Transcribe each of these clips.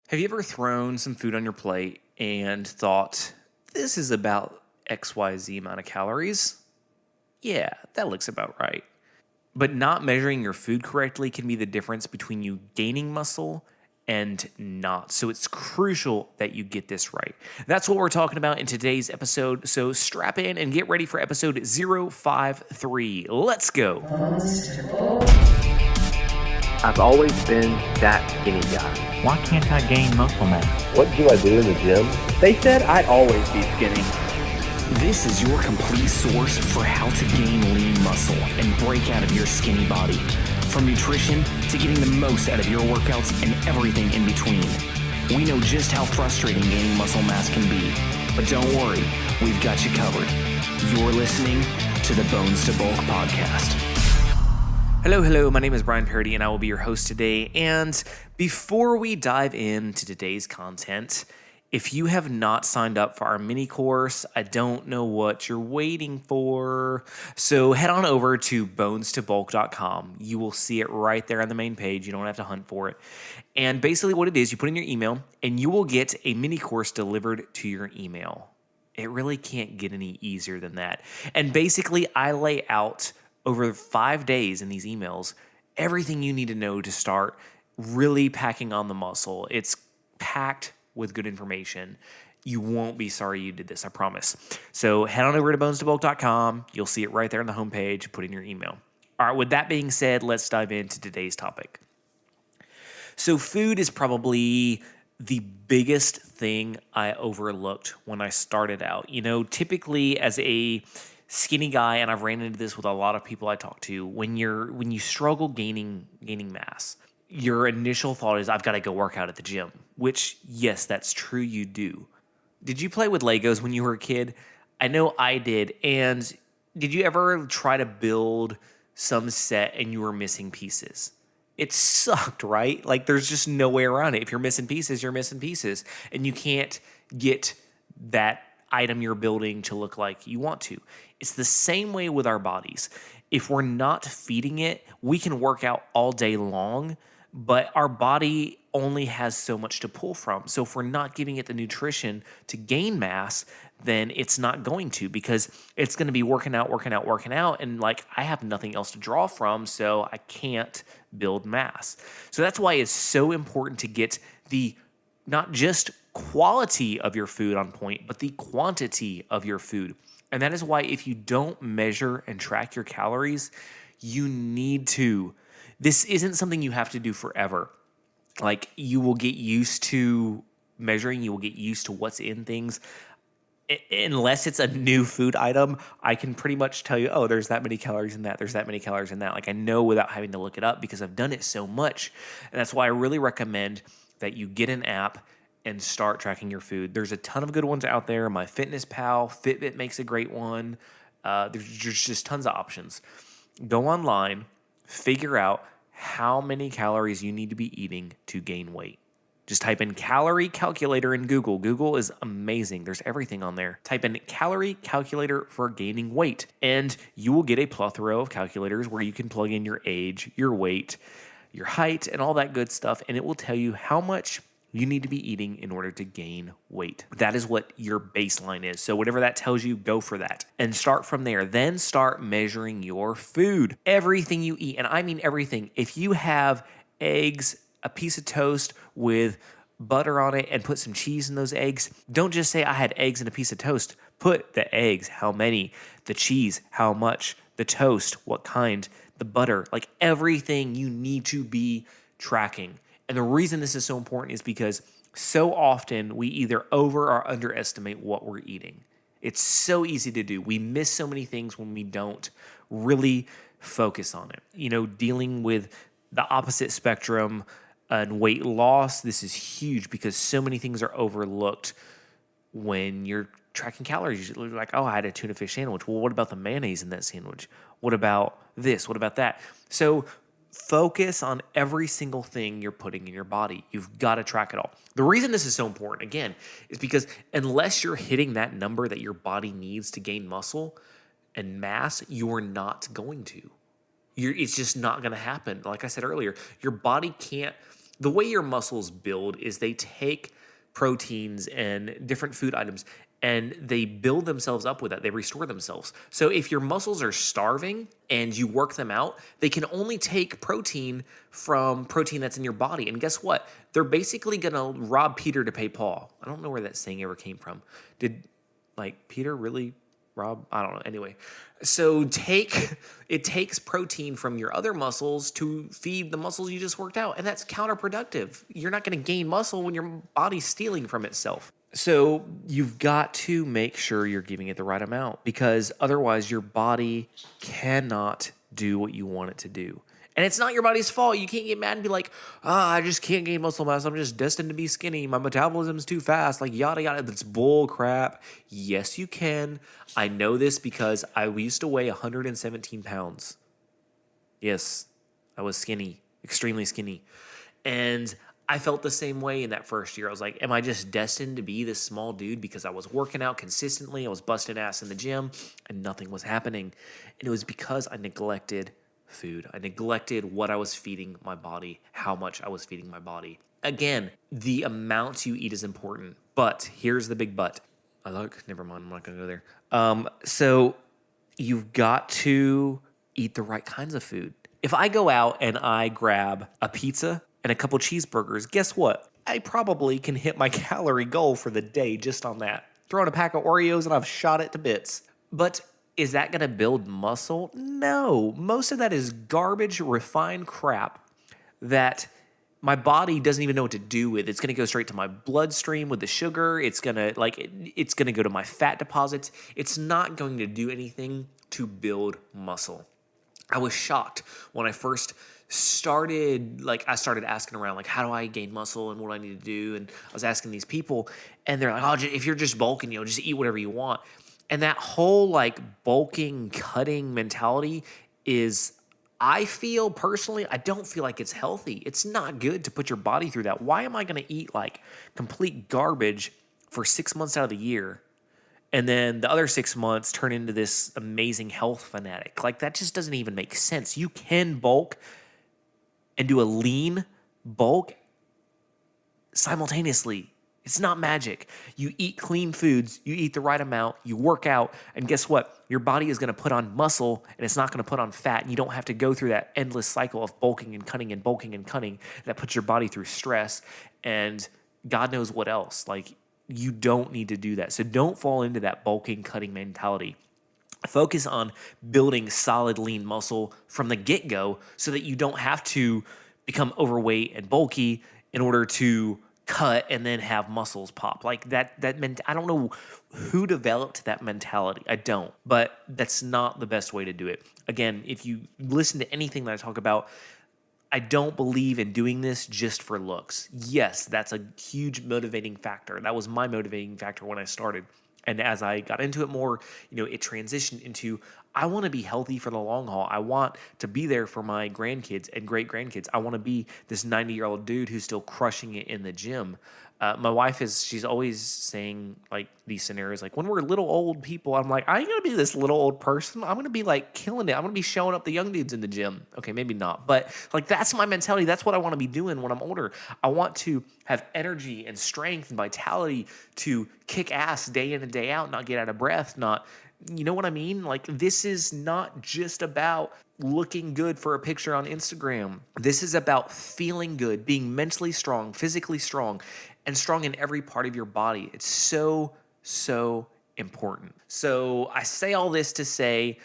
Have you ever thrown some food on your plate and thought, this is about XYZ amount of calories? Yeah, that looks about right. But not measuring your food correctly can be the difference between you gaining muscle and not. So it's crucial that you get this right. That's what we're talking about in today's episode. So strap in and get ready for episode 053. Let's go. I've always been that skinny guy. Why can't I gain muscle mass? What do I do in the gym? They said I'd always be skinny. This is your complete source for how to gain lean muscle and break out of your skinny body. From nutrition to getting the most out of your workouts and everything in between. We know just how frustrating gaining muscle mass can be, but don't worry, we've got you covered. You're listening to the Bones to Bulk podcast. Hello, my name is Brian Parody and I will be your host today. And before we dive into today's content, if you have not signed up for our mini course, I don't know what you're waiting for. So head on over to bonestobulk.com. You will see it right there on the main page. You don't have to hunt for it. And basically what it is, you put in your email and you will get a mini course delivered to your email. It really can't get any easier than that. And basically I lay out over 5 days in these emails everything you need to know to start really packing on the muscle. It's packed with good information. You won't be sorry you did this, I promise. So head on over to bonestobulk.com. You'll see it right there on the homepage. Put in your email. All right, with that being said, let's dive into today's topic. So food is probably the biggest thing I overlooked when I started out. You know, typically as a skinny guy, and I've ran into this with a lot of people I talk to, when you struggle gaining mass, your initial thought is, I've got to go work out at the gym, which, yes, that's true, you do. Did you play with Legos when you were a kid? I know I did. And did you ever try to build some set and you were missing pieces? It sucked, right? Like, there's just no way around it. If you're missing pieces, you're missing pieces. And you can't get that item you're building to look like you want to. It's the same way with our bodies. If we're not feeding it, we can work out all day long, but our body only has so much to pull from. So if we're not giving it the nutrition to gain mass, then it's not going to, because it's going to be working out. And like, I have nothing else to draw from, so I can't build mass. So that's why it's so important to get the not just quality of your food on point, but the quantity of your food. And that is why if you don't measure and track your calories, you need to. This isn't something you have to do forever. Like, you will get used to measuring, you will get used to what's in things. Unless it's a new food item, I can pretty much tell you, oh, there's that many calories in that, there's that many calories in that. Like, I know without having to look it up because I've done it so much. And that's why I really recommend that you get an app and start tracking your food. There's a ton of good ones out there. MyFitnessPal, Fitbit makes a great one. There's just tons of options. Go online, figure out how many calories you need to be eating to gain weight. Just type in calorie calculator in Google. Google is amazing. There's everything on there. Type in calorie calculator for gaining weight, and you will get a plethora of calculators where you can plug in your age, your weight, your height, and all that good stuff, and it will tell you how much you need to be eating in order to gain weight. That is what your baseline is. So whatever that tells you, go for that. And start from there. Then start measuring your food. Everything you eat, and I mean everything. If you have eggs, a piece of toast with butter on it, and put some cheese in those eggs, don't just say, I had eggs and a piece of toast. Put the eggs, how many, the cheese, how much, the toast, what kind, the butter, like everything you need to be tracking. And the reason this is so important is because so often we either over or underestimate what we're eating. It's so easy to do. We miss so many things when we don't really focus on it. You know, dealing with the opposite spectrum and weight loss, this is huge because so many things are overlooked when you're tracking calories. You're like, oh, I had a tuna fish sandwich. Well, what about the mayonnaise in that sandwich? What about this? What about that? So focus on every single thing you're putting in your body. You've got to track it all. The reason this is so important, again, is because unless you're hitting that number that your body needs to gain muscle and mass, you're not going to. It's just not going to happen. Like I said earlier, your body can't The way your muscles build is they take proteins and different food items and they build themselves up with that. They restore themselves. So if your muscles are starving and you work them out, they can only take protein from protein that's in your body. And guess what? They're basically going to rob Peter to pay Paul. I don't know where that saying ever came from. Did Peter really rob? I don't know. Anyway, so it takes protein from your other muscles to feed the muscles you just worked out. And that's counterproductive. You're not going to gain muscle when your body's stealing from itself. So you've got to make sure you're giving it the right amount, because otherwise your body cannot do what you want it to do. And it's not your body's fault. You can't get mad and be like, I just can't gain muscle mass. I'm just destined to be skinny. My metabolism's too fast. Like, yada, yada. That's bull crap. Yes, you can. I know this because I used to weigh 117 pounds. Yes, I was skinny, extremely skinny. And I felt the same way in that first year. I was like, am I just destined to be this small dude because I was working out consistently? I was busting ass in the gym and nothing was happening. And it was because I neglected food. I neglected what I was feeding my body, how much I was feeding my body. Again, the amount you eat is important, but here's the big but. Never mind, I'm not going to go there. So you've got to eat the right kinds of food. If I go out and I grab a pizza and a couple cheeseburgers, guess what? I probably can hit my calorie goal for the day just on that. Throw in a pack of Oreos and I've shot it to bits. But is that going to build muscle? No. Most of that is garbage, refined crap that my body doesn't even know what to do with. It's going to go straight to my bloodstream with the sugar. It's going to go to my fat deposits. It's not going to do anything to build muscle. I was shocked when I first started asking around, like, how do I gain muscle and what do I need to do? And I was asking these people, and they're like, if you're just bulking, just eat whatever you want. And that whole bulking, cutting mentality is, I feel personally, I don't feel like it's healthy. It's not good to put your body through that. Why am I going to eat complete garbage for 6 months out of the year and then the other 6 months turn into this amazing health fanatic? That just doesn't even make sense. You can bulk and do a lean bulk simultaneously. It's not magic. You eat clean foods, you eat the right amount, you work out, and guess what? Your body is going to put on muscle, and it's not going to put on fat, and you don't have to go through that endless cycle of bulking and cutting and bulking and cutting that puts your body through stress and God knows what else. You don't need to do that. So don't fall into that bulking, cutting mentality. Focus on building solid, lean muscle from the get-go so that you don't have to become overweight and bulky in order to cut and then have muscles pop. I don't know who developed that mentality. I don't, but that's not the best way to do it. Again, if you listen to anything that I talk about, I don't believe in doing this just for looks. Yes, that's a huge motivating factor. That was my motivating factor when I started. And as I got into it more, it transitioned into, I want to be healthy for the long haul. I want to be there for my grandkids and great-grandkids. I want to be this 90-year-old dude who's still crushing it in the gym. My wife she's always saying these scenarios, when we're little old people, I'm like, I ain't going to be this little old person. I'm going to be killing it. I'm going to be showing up the young dudes in the gym. Okay, maybe not. But that's my mentality. That's what I want to be doing when I'm older. I want to have energy and strength and vitality to kick ass day in and day out, not get out of breath, you know what I mean? This is not just about looking good for a picture on Instagram. This is about feeling good, being mentally strong, physically strong, and strong in every part of your body. It's so, so important. So I say all this to say,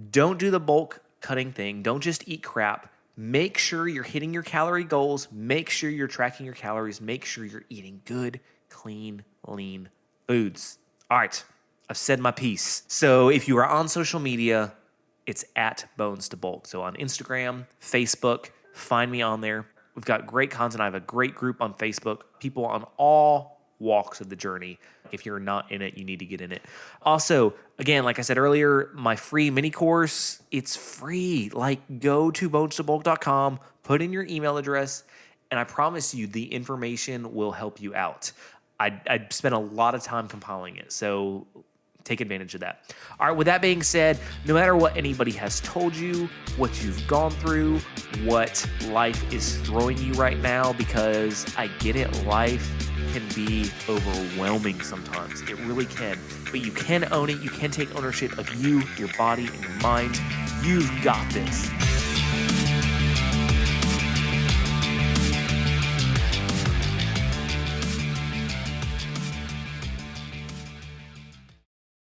don't do the bulk cutting thing. Don't just eat crap. Make sure you're hitting your calorie goals. Make sure you're tracking your calories. Make sure you're eating good, clean, lean foods. All right. I've said my piece. So if you are on social media, it's at Bones to Bulk. So on Instagram, Facebook, find me on there. We've got great content. I have a great group on Facebook, people on all walks of the journey. If you're not in it, you need to get in it. Also, again, like I said earlier, my free mini course, it's free. Go to bonestobulk.com, put in your email address, and I promise you the information will help you out. I spent a lot of time compiling it. So take advantage of that. All right, with that being said, no matter what anybody has told you, what you've gone through, what life is throwing you right now, because I get it, life can be overwhelming sometimes. It really can. But you can own it. You can take ownership of you, your body, and your mind. You've got this.